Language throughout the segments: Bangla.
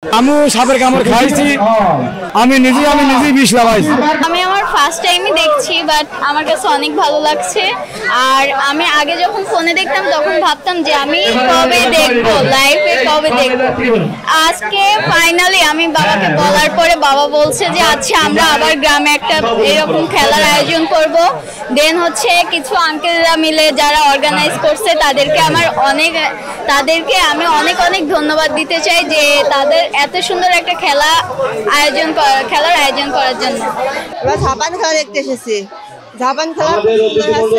আমি সাপের কামড় খাইছি, আমি নিজেই বিষ লাগাইছি। আমি আমার ফার্স্ট টাইমই দেখছি, বাট আমার কাছে অনেক ভালো লাগছে। আর আমি আগে যখন ফোনে দেখতাম তখন ভাবতাম যে আমি কবে দেখবো, লাইভে কবে দেখবো। আজকে ফাইনালি আমি বাবাকে বলার পরে বাবা বলছে যে আচ্ছা আমরা আবার গ্রামে একটা এরকম খেলার আয়োজন করব। দেন হচ্ছে কিছু আঙ্কেলরা মিলে যারা অর্গানাইজ করছে তাদেরকে আমি অনেক ধন্যবাদ দিতে চাই যে তাদের এত সুন্দর একটা খেলার আয়োজন করার জন্য। আমরা ঝাপান খেলা দেখতে এসেছি। ঝাপান খেলা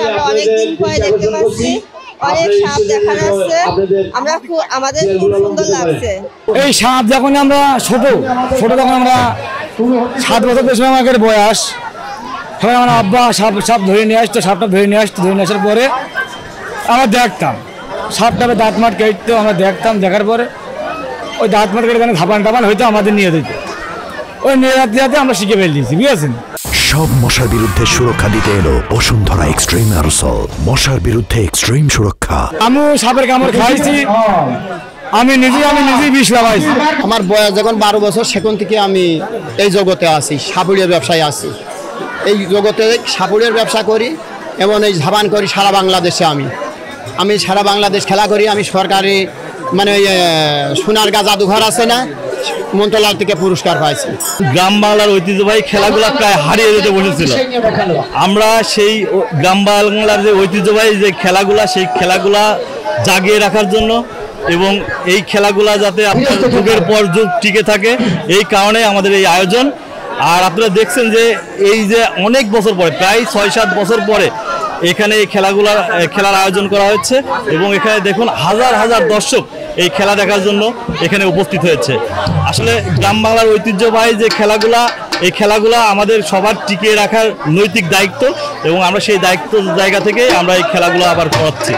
আমরা অনেকদিন পরে দেখতে পাচ্ছি, অনেক সাপ দেখা যাচ্ছে, আমাদের খুব সুন্দর লাগছে। এই সাপ যখন আমরা ছোট তখন আমরা 7 বছর পেছনে আমাদের বয়স, তখন আমার আব্বা সাপ ধরে নিয়ে আসতো, সাপটা ধরে নিয়ে আসার পরে আমরা দেখতাম সাপটাকে দাঁত মাট কেটতো, আমরা দেখতাম। দেখার পরে ওই দাঁত মাট কেটে ধাপান হয়তো আমাদের নিয়ে দিত, ওই নিয়ে যাতে আমরা শিখে ফেলতেছি, বুঝেছেন। সব মশার বিরুদ্ধে সুরক্ষা দিতে এলো বসুন্ধরা এক্সট্রিম অ্যারোসল, মশার বিরুদ্ধে এক্সট্রিম সুরক্ষা। আমি সাপের কামড় খাইছি, আমি নিজেই বিষ লাগাইছি। আমার বয়স যখন 12 বছর, সেখান থেকে আমি এই জগতে আছি, সাপুড়িয়ার ব্যবসায় আছি। এই জগতে সাপুড়িয়ার ব্যবসা করি এবং এই ঝাবান করি সারা বাংলাদেশে। আমি সারা বাংলাদেশ খেলা করি। আমি সরকারি সোনারগাঁ জাদুঘর আছে না, মন্ত্রণালয় থেকে পুরস্কার পাইছি। গ্রাম বাংলার ঐতিহ্যবাহী খেলাগুলো প্রায় হারিয়ে যেতে বসেছিল। আমরা সেই গ্রাম বাংলার যে ঐতিহ্যবাহী যে খেলাগুলা, সেই খেলাগুলা জাগিয়ে রাখার জন্য এবং এই খেলাগুলা যাতে আপনার যুগের পর যুগ টিকে থাকে, এই কারণে আমাদের এই আয়োজন। আর আপনারা দেখছেন যে এই যে অনেক বছর পরে, প্রায় 6-7 বছর পরে এখানে এই খেলার আয়োজন করা হচ্ছে এবং এখানে দেখুন হাজার দর্শক এই খেলা দেখার জন্য এখানে উপস্থিত হয়েছে। আসলে গ্রাম বাংলার ঐতিহ্যবাহী যে এই খেলাগুলা আমাদের সবার টিকিয়ে রাখার নৈতিক দায়িত্ব এবং আমরা সেই জায়গা থেকে আমরা এই খেলাগুলো আবার করাচ্ছি।